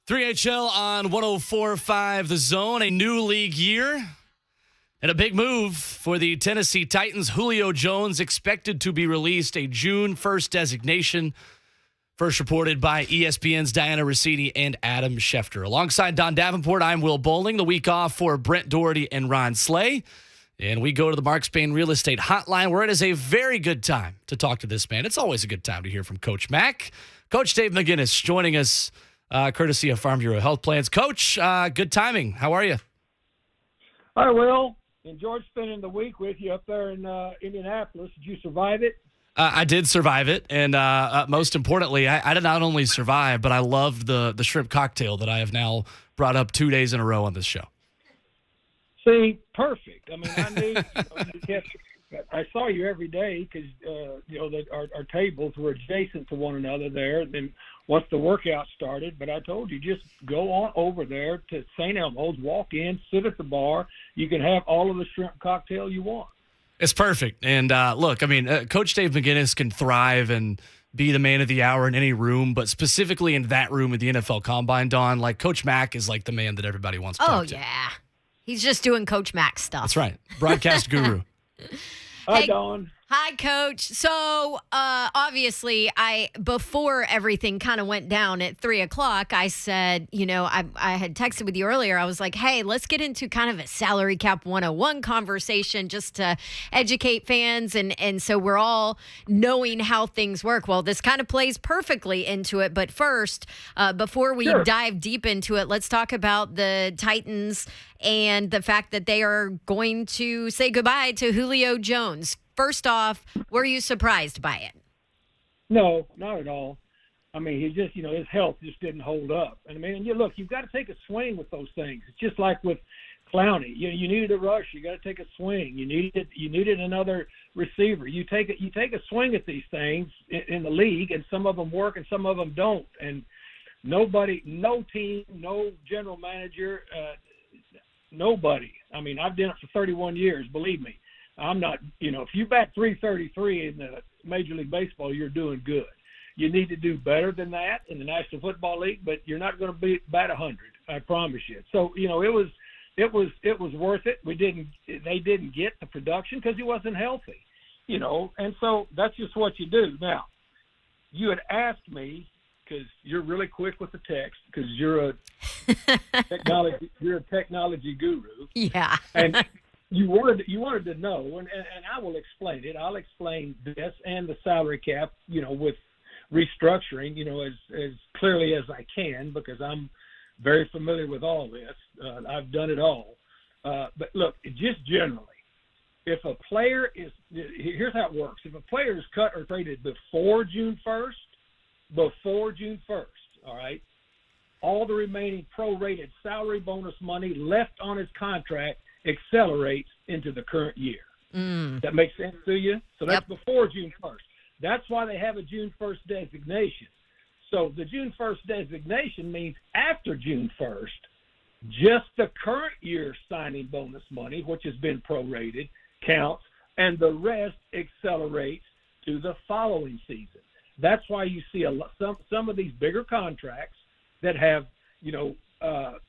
3HL on 104.5 The Zone, a new league year and a big move for the Tennessee Titans. Julio Jones expected to be released, a June 1st designation, first reported by ESPN's Diana Rossini and Adam Schefter. Alongside Don Davenport, I'm Will Bowling. The week off for Brent Doherty and Ron Slay. And we go to the Mark Spain Real Estate Hotline, where it is a very good time to talk to this man. It's always a good time to hear from Coach Mack. Coach Dave McGinnis joining us, courtesy of Farm Bureau Health Plans. Coach, good timing. How are you? Hi, Will. Enjoyed spending the week with you up there in Indianapolis. Did you survive it? I did survive it, and most importantly, I did not only survive, but I loved the shrimp cocktail that I have now brought up 2 days in a row on this show. See, perfect. I mean, I knew I saw you every day because that our tables were adjacent to one another there. Then once the workout started, but I told you, just go on over there to St. Elmo's, walk in, sit at the bar. You can have all of the shrimp cocktail you want. It's perfect. And look, I mean, Coach Dave McGinnis can thrive and be the man of the hour in any room, but specifically in that room at the NFL Combine, Don, like Coach Mack is like the man that everybody wants to talk to. Oh, yeah. He's just doing Coach Mack stuff. That's right. Broadcast guru. Hi, Dawn. Hi, Coach. So, obviously, before everything kind of went down at 3 o'clock, I said, I had texted with you earlier. I was like, hey, let's get into kind of a salary cap 101 conversation just to educate fans. And so we're all knowing how things work. Well, this kind of plays perfectly into it. But first, before we dive deep into it, let's talk about the Titans and the fact that they are going to say goodbye to Julio Jones. First off, were you surprised by it? No, not at all. I mean, he just, his health just didn't hold up. And I mean, you've got to take a swing with those things. It's just like with Clowney. You needed a rush. You got to take a swing. You needed another receiver. You take a swing at these things in the league, and some of them work and some of them don't. And nobody, no team, no general manager, nobody. I mean, I've done it for 31 years. Believe me. I'm not, if you bat 333 in the Major League Baseball, you're doing good. You need to do better than that in the National Football League, but you're not going to bat 100. I promise you. So, it was worth it. They didn't get the production because he wasn't healthy, and so that's just what you do. Now, you had asked me, because you're really quick with the text, because you're a technology guru. Yeah. And You wanted to know, and I will explain it. I'll explain this and the salary cap, with restructuring, as clearly as I can, because I'm very familiar with all this. I've done it all. But look, just generally, if a player here's how it works. If a player is cut or traded before June 1st, all right, all the remaining prorated salary bonus money left on his contract accelerates into the current year. That makes sense to you? So that's before June 1st. That's why they have a June 1st designation. So the June 1st designation means after June 1st, just the current year's signing bonus money, which has been prorated, counts, and the rest accelerates to the following season. That's why you see some of these bigger contracts that have,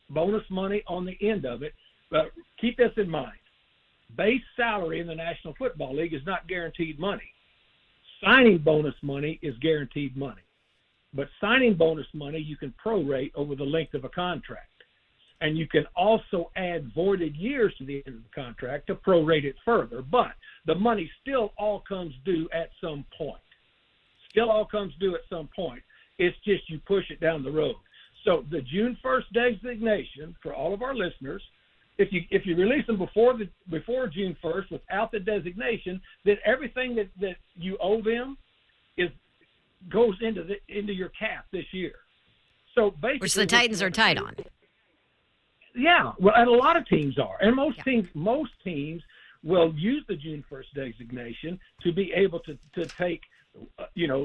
bonus money on the end of it. But keep this in mind. Base salary in the National Football League is not guaranteed money. Signing bonus money is guaranteed money. But signing bonus money you can prorate over the length of a contract. And you can also add voided years to the end of the contract to prorate it further. But the money still all comes due at some point. It's just you push it down the road. So the June 1st designation, for all of our listeners, if you release them before June 1st without the designation, then everything that you owe them goes into your cap this year. So basically, which the Titans are tight on. Yeah, well, and a lot of teams are, and most teams will use the June 1st designation to be able to take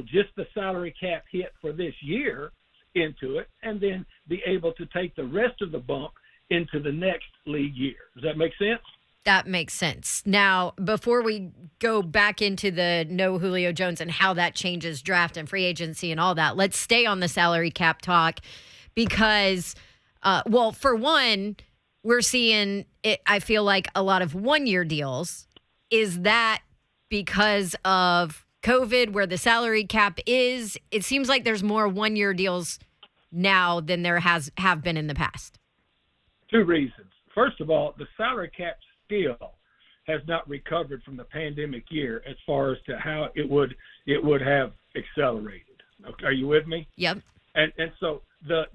just the salary cap hit for this year into it, and then be able to take the rest of the bump into the next league year. Does that make sense? That makes sense. Now, before we go back into the no Julio Jones and how that changes draft and free agency and all that, let's stay on the salary cap talk because, well, for one, we're seeing it, I feel like a lot of one-year deals. Is that because of COVID, where the salary cap is? It seems like there's more one-year deals now than there have been in the past. Two reasons. First of all, the salary cap still has not recovered from the pandemic year as far as to how it would have accelerated. Okay, are you with me? Yep. And so the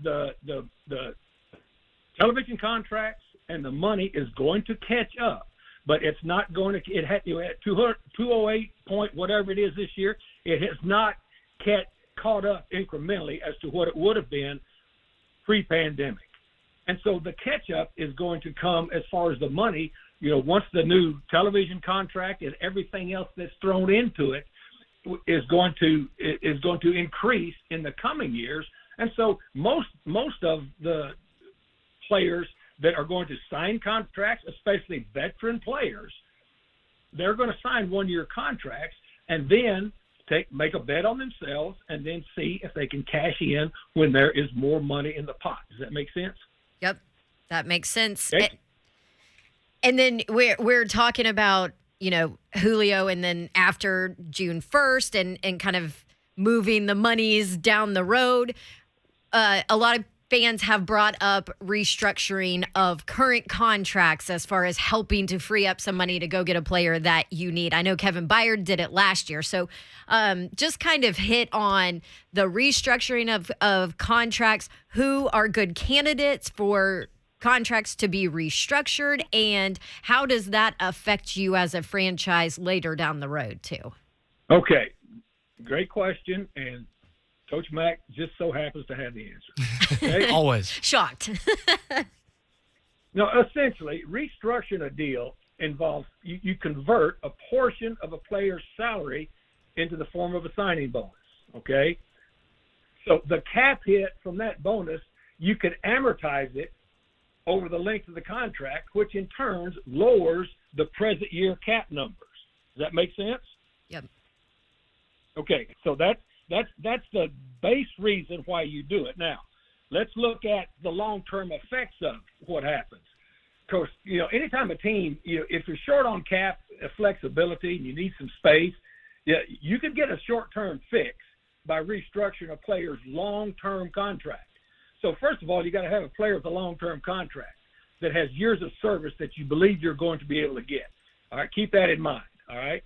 television contracts and the money is going to catch up, but it's not going to. It had 208 point whatever it is this year. It has not caught up incrementally as to what it would have been pre-pandemic. And so the catch-up is going to come as far as the money, once the new television contract and everything else that's thrown into it is going to increase in the coming years. And so most of the players that are going to sign contracts, especially veteran players, they're going to sign one-year contracts and then make a bet on themselves and then see if they can cash in when there is more money in the pot. Does that make sense? Yep, that makes sense. Okay. And then we're talking about, Julio, and then after June 1st and kind of moving the monies down the road. A lot of fans have brought up restructuring of current contracts as far as helping to free up some money to go get a player that you need. I know Kevin Byard did it last year. So just kind of hit on the restructuring of contracts, who are good candidates for contracts to be restructured, and how does that affect you as a franchise later down the road too? Okay, great question, and Coach Mack just so happens to have the answer. Okay? Always. Shocked. No, essentially, restructuring a deal involves you convert a portion of a player's salary into the form of a signing bonus, okay? So the cap hit from that bonus, you can amortize it over the length of the contract, which in turn lowers the present year cap numbers. Does that make sense? Yep. Okay, so that's the base reason why you do it. Now, let's look at the long-term effects of what happens. Of course, anytime a team, if you're short on cap flexibility and you need some space, you can get a short-term fix by restructuring a player's long-term contract. So first of all, you got to have a player with a long-term contract that has years of service that you believe you're going to be able to get. All right, keep that in mind. All right.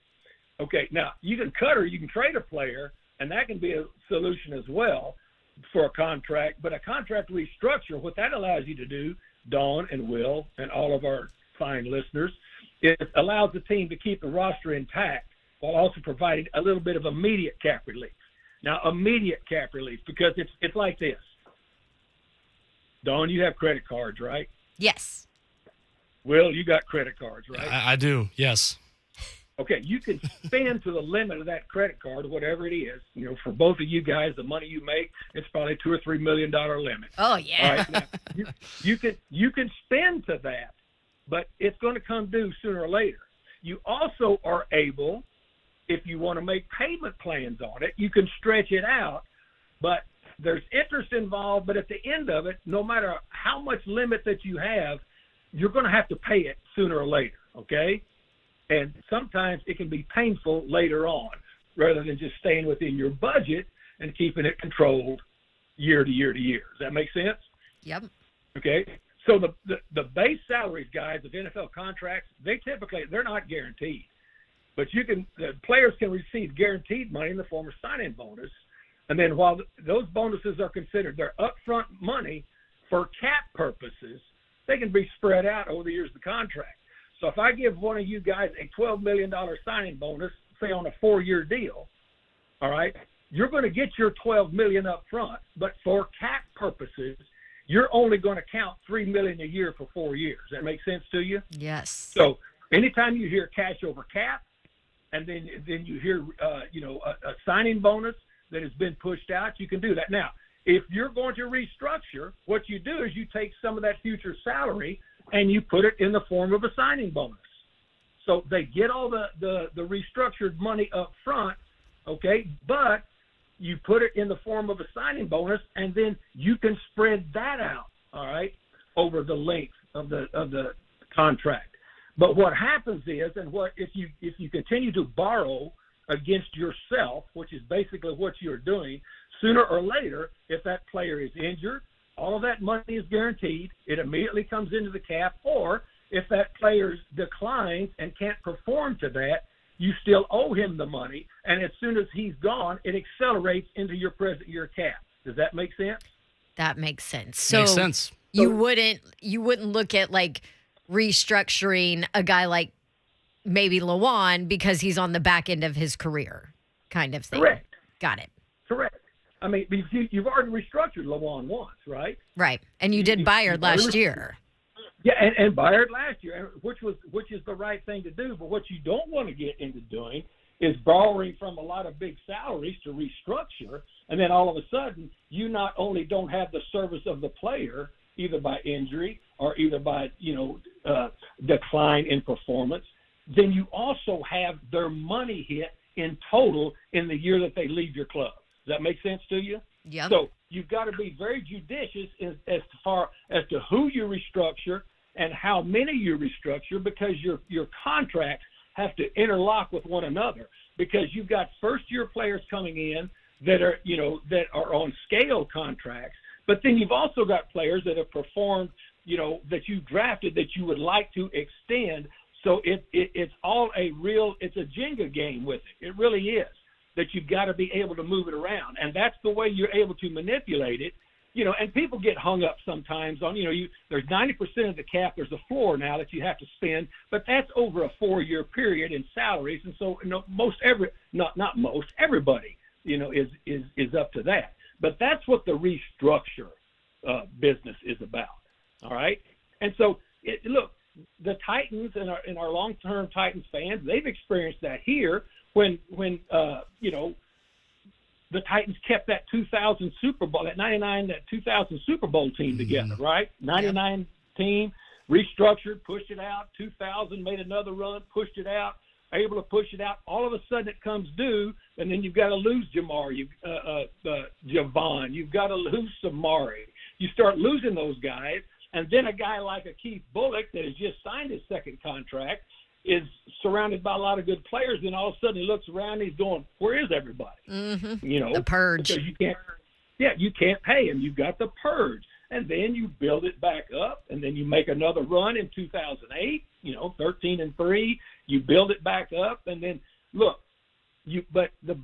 Okay, now you can cut or you can trade a player, and that can be a solution as well for a contract. But a contract restructure, what that allows you to do, Dawn and Will and all of our fine listeners, it allows the team to keep the roster intact while also providing a little bit of immediate cap relief. Now, immediate cap relief, because it's like this. Dawn, you have credit cards, right? Yes. Will, you got credit cards, right? I do, yes. Okay, you can spend to the limit of that credit card, whatever it is. For both of you guys, the money you make, it's probably $2 or $3 million limit. Oh yeah. All right, now, you can spend to that, but it's going to come due sooner or later. You also are able, if you want to make payment plans on it, you can stretch it out, but there's interest involved. But at the end of it, no matter how much limit that you have, you're going to have to pay it sooner or later. Okay. And sometimes it can be painful later on rather than just staying within your budget and keeping it controlled year to year to year. Does that make sense? Yep. Okay. So the base salaries, guys, of NFL contracts, they're not guaranteed. But the players can receive guaranteed money in the form of sign-in bonus. And then while those bonuses are considered their upfront money for cap purposes, they can be spread out over the years of the contract. So if I give one of you guys a $12 million signing bonus, say on a 4-year deal, all right, you're going to get your $12 million up front, but for cap purposes, you're only going to count $3 million a year for 4 years. Does that make sense to you? Yes. So anytime you hear cash over cap, and then you hear a signing bonus that has been pushed out, you can do that. Now, if you're going to restructure, what you do is you take some of that future salary and you put it in the form of a signing bonus. So they get all the restructured money up front, okay, but you put it in the form of a signing bonus, and then you can spread that out, all right, over the length of the contract. But what happens is, and what if you continue to borrow against yourself, which is basically what you're doing, sooner or later, if that player is injured, all of that money is guaranteed. It immediately comes into the cap. Or if that player declines and can't perform to that, you still owe him the money. And as soon as he's gone, it accelerates into your present year cap. Does that make sense? That makes sense. So Makes sense. you wouldn't look at like restructuring a guy like maybe Lawan because he's on the back end of his career kind of thing. Correct. Got it. Correct. I mean, you've already restructured Lawan once, right? Right. And you did Byard last year. Yeah, and Byard last year, which is the right thing to do. But what you don't want to get into doing is borrowing from a lot of big salaries to restructure, and then all of a sudden you not only don't have the service of the player, either by injury or either by decline in performance, then you also have their money hit in total in the year that they leave your club. Does that make sense to you? Yeah. So you've got to be very judicious as far as to who you restructure and how many you restructure, because your contracts have to interlock with one another, because you've got first-year players coming in that are on scale contracts, but then you've also got players that have performed, that you drafted that you would like to extend. So it's all it's a Jenga game with it. It really is, that you've got to be able to move it around. And that's the way you're able to manipulate it. And people get hung up sometimes on, there's 90% of the cap, there's a floor now that you have to spend, but that's over a 4-year period in salaries. And so, everybody, is up to that. But that's what the restructure business is about. All right. And so, look, the Titans and our long-term Titans fans, they've experienced that here when the Titans kept that 2000 Super Bowl, that 2000 Super Bowl team together, right? 99 team, restructured, pushed it out. 2000 made another run, pushed it out, able to push it out. All of a sudden it comes due, and then you've got to lose Javon. You've got to lose Samari. You start losing those guys, and then a guy like a Keith Bullock that has just signed his second contract is surrounded by a lot of good players, and all of a sudden he looks around and he's going, where is everybody? Mm-hmm. The purge. Because you can't pay him. You've got the purge. And then you build it back up, and then you make another run in 2008, 13-3. You build it back up, and then look, but the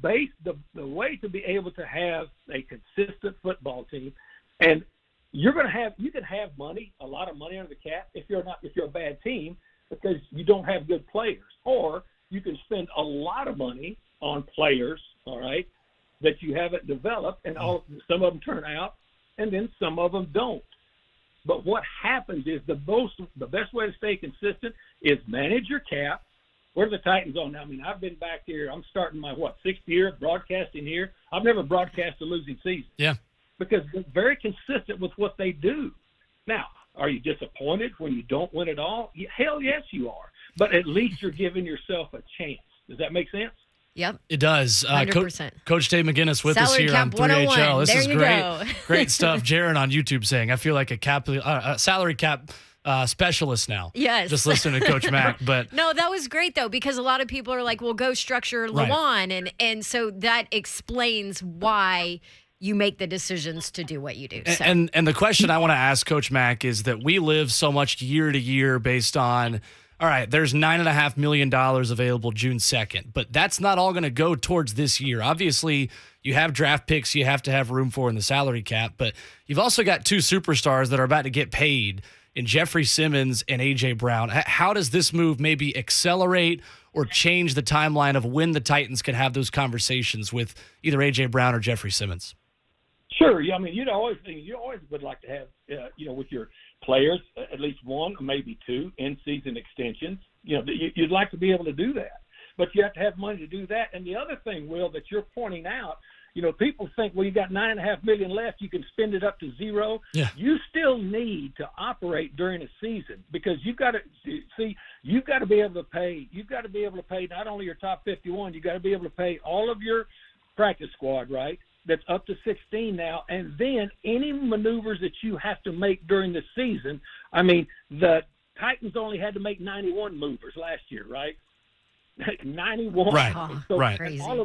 way to be able to have a consistent football team, and you can have money, a lot of money under the cap if you're a bad team, because you don't have good players. Or you can spend a lot of money on players, all right, that you haven't developed, and some of them turn out, and then some of them don't. But what happens is the best way to stay consistent is manage your cap. Where are the Titans on now? I mean, I've been back here. I'm starting my, 6th year broadcasting here. I've never broadcast a losing season. Yeah. Because they're very consistent with what they do. Now, are you disappointed when you don't win it all? Hell yes, you are. But at least you're giving yourself a chance. Does that make sense? Yep. It does. 100%. Coach Dave McGinnis with Salary us here cap on 3HL. This there is you great. go. Great stuff. Jaron on YouTube saying, I feel like a salary cap specialist now. Yes. Just listening to Coach Mack. But no, that was great, though, because a lot of people are like, well, go structure Lawan. Right. And so that explains why you make the decisions to do what you do. So. And the question I want to ask Coach Mack is that we live so much year to year based on, all right, there's $9.5 million available June 2nd, but that's not all going to go towards this year. Obviously, you have draft picks you have to have room for in the salary cap, but you've also got 2 superstars that are about to get paid in Jeffrey Simmons and A.J. Brown. How does this move maybe accelerate or change the timeline of when the Titans can have those conversations with either A.J. Brown or Jeffrey Simmons? Sure. Yeah, I mean, you always would like to have, with your players, at least 1 or maybe 2 in-season extensions. You'd like to be able to do that, but you have to have money to do that. And the other thing, Will, that you're pointing out, people think, well, you got $9.5 million left, you can spend it up to 0. Yeah. You still need to operate during a season, because you've got to be able to pay. You've got to be able to pay not only your top 51, you've got to be able to pay all of your practice squad, right? That's up to 16 now. And then any maneuvers that you have to make during the season, I mean, the Titans only had to make 91 movers last year, right? 91. Right. Oh, right. Crazy. All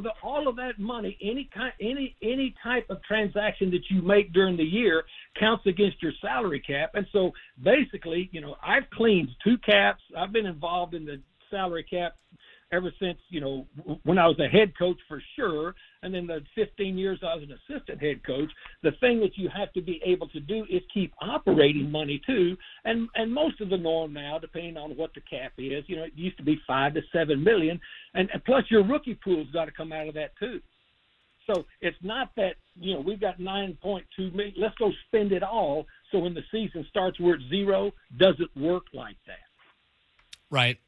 of that money, any type of transaction that you make during the year counts against your salary cap. And so basically, I've cleaned 2 caps. I've been involved in the salary cap ever since, when I was a head coach for sure, and then the 15 years I was an assistant head coach. The thing that you have to be able to do is keep operating money too, and most of the norm now, depending on what the cap is, it used to be $5 to $7 million, and plus your rookie pool's got to come out of that too. So it's not that, we've got $9.2 million, let's go spend it all, so when the season starts we're at zero, doesn't work like that. Right.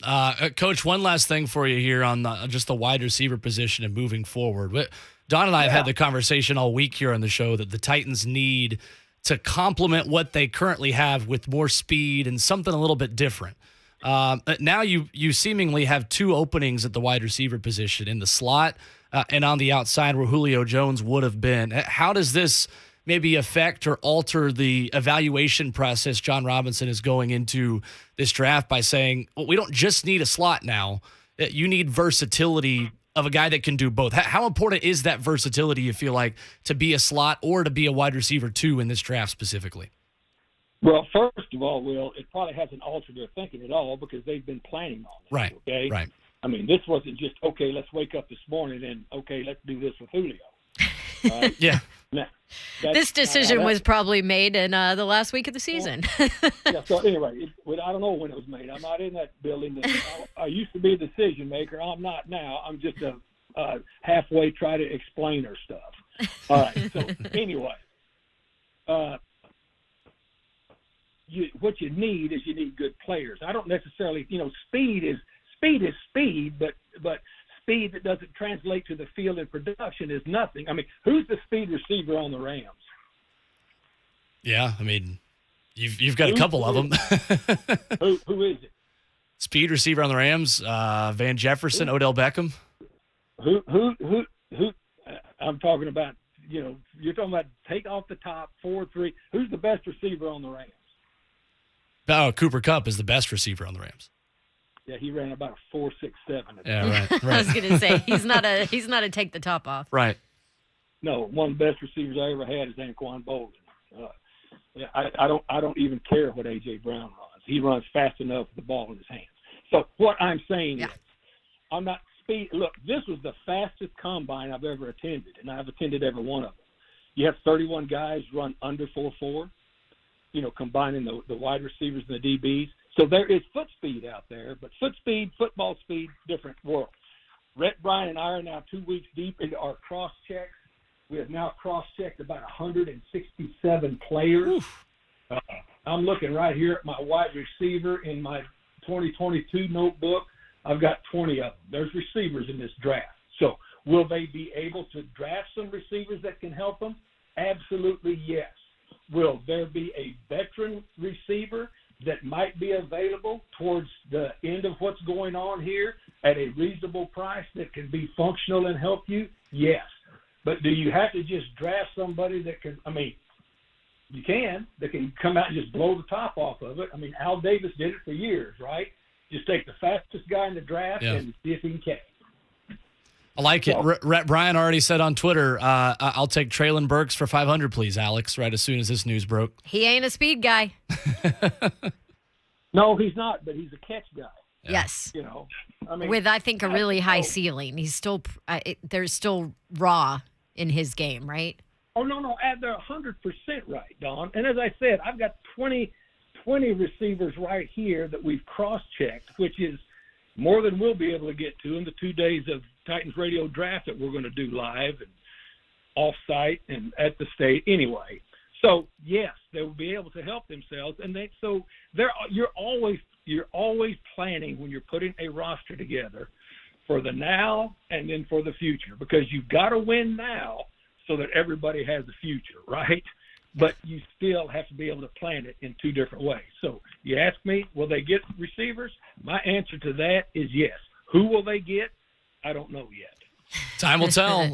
Coach, one last thing for you here on just the wide receiver position and moving forward. Don and I have had the conversation all week here on the show that the Titans need to complement what they currently have with more speed and something a little bit different. Now you seemingly have 2 openings at the wide receiver position in the slot and on the outside where Julio Jones would have been. How does this maybe affect or alter the evaluation process John Robinson is going into this draft by saying, well, we don't just need a slot now. You need versatility of a guy that can do both. How important is that versatility, you feel like, to be a slot or to be a wide receiver too in this draft specifically? Well, first of all, Will, it probably hasn't altered their thinking at all because they've been planning on it. Right, okay? right. I mean, this wasn't just, okay, let's wake up this morning and, okay, let's do this with Julio. Yeah. Now, This decision was probably made in the last week of the season. Yeah, so anyway, I don't know when it was made. I'm not in that building. I used to be a decision maker. I'm not now. I'm just a halfway try to explain her stuff. All right, so anyway, what you need is good players. I don't necessarily, speed is speed, but speed that doesn't translate to the field in production is nothing. I mean, who's the speed receiver on the Rams? Yeah, I mean, you've got a couple of them. Who is it? Speed receiver on the Rams, Van Jefferson, Odell Beckham. Who? I'm talking about. You're talking about take off the top 4-3. Who's the best receiver on the Rams? Oh, Cooper Kupp is the best receiver on the Rams. Yeah, he ran about a 4.67. Yeah, right. I was going to say he's not a take the top off. Right. No, one of the best receivers I ever had is Anquan Bolden. I don't even care what A.J. Brown runs. He runs fast enough with the ball in his hands. So what I'm saying is, I'm not speed. Look, this was the fastest combine I've ever attended, and I've attended every one of them. You have 31 guys run under 4.4. Combining the wide receivers and the DBs. So there is foot speed out there, but foot speed, football speed, different world. Rhett Bryan and I are now 2 weeks deep into our cross-checks. We have now cross-checked about 167 players. I'm looking right here at my wide receiver in my 2022 notebook. I've got 20 of them. There's receivers in this draft. So will they be able to draft some receivers that can help them? Absolutely, yes. Will there be a veteran receiver that might be available towards the end of what's going on here at a reasonable price that can be functional and help you? Yes. But do you have to just draft somebody that can, you can, that can come out and just blow the top off of it? Al Davis did it for years, right? Just take the fastest guy in the draft and see if he can catch. I like it. Rhett Bryan already said on Twitter, I'll take Traylon Burks for $500, please, Alex, right as soon as this news broke. He ain't a speed guy. No, he's not, but he's a catch guy. Yeah. Yes. With, I think, a really high ceiling. He's still, there's still raw in his game, right? Oh, no, they're 100% right, Don. And as I said, I've got 20 receivers right here that we've cross-checked, which is more than we'll be able to get to in the 2 days of Titans Radio Draft that we're going to do live and off-site and at the state anyway. So, yes, they will be able to help themselves. And you're always planning when you're putting a roster together for the now and then for the future, because you've got to win now so that everybody has a future, right? But you still have to be able to plan it in 2 different ways. So you ask me, will they get receivers? My answer to that is yes. Who will they get? I don't know yet. Time will tell.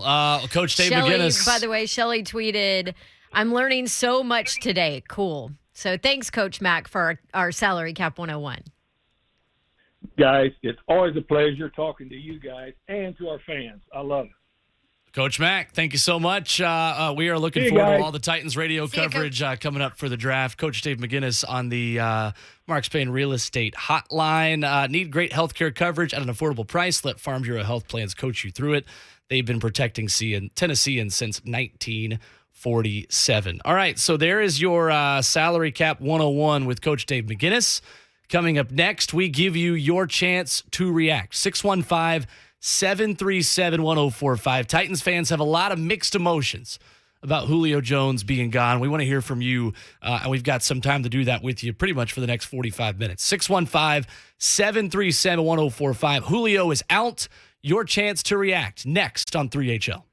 Coach Dave Shelley, McGinnis. by the way, Shelley tweeted, "I'm learning so much today. Cool." So thanks, Coach Mac, for our Salary Cap 101. Guys, it's always a pleasure talking to you guys and to our fans. I love it. Coach Mac, thank you so much. We are looking See you forward guys. to all the Titans radio See you, coverage coming up for the draft. Coach Dave McGinnis on the Mark Spain Real Estate Hotline. Need great healthcare coverage at an affordable price? Let Farm Bureau Health Plans coach you through it. They've been protecting Tennesseans since 1947. All right, so there is your Salary Cap 101 with Coach Dave McGinnis. Coming up next, we give you your chance to react. 615-737-1045. Titans fans have a lot of mixed emotions about Julio Jones being gone. We want to hear from you, and we've got some time to do that with you pretty much for the next 45 minutes. 615-737-1045. Julio is out. Your chance to react next on 3HL.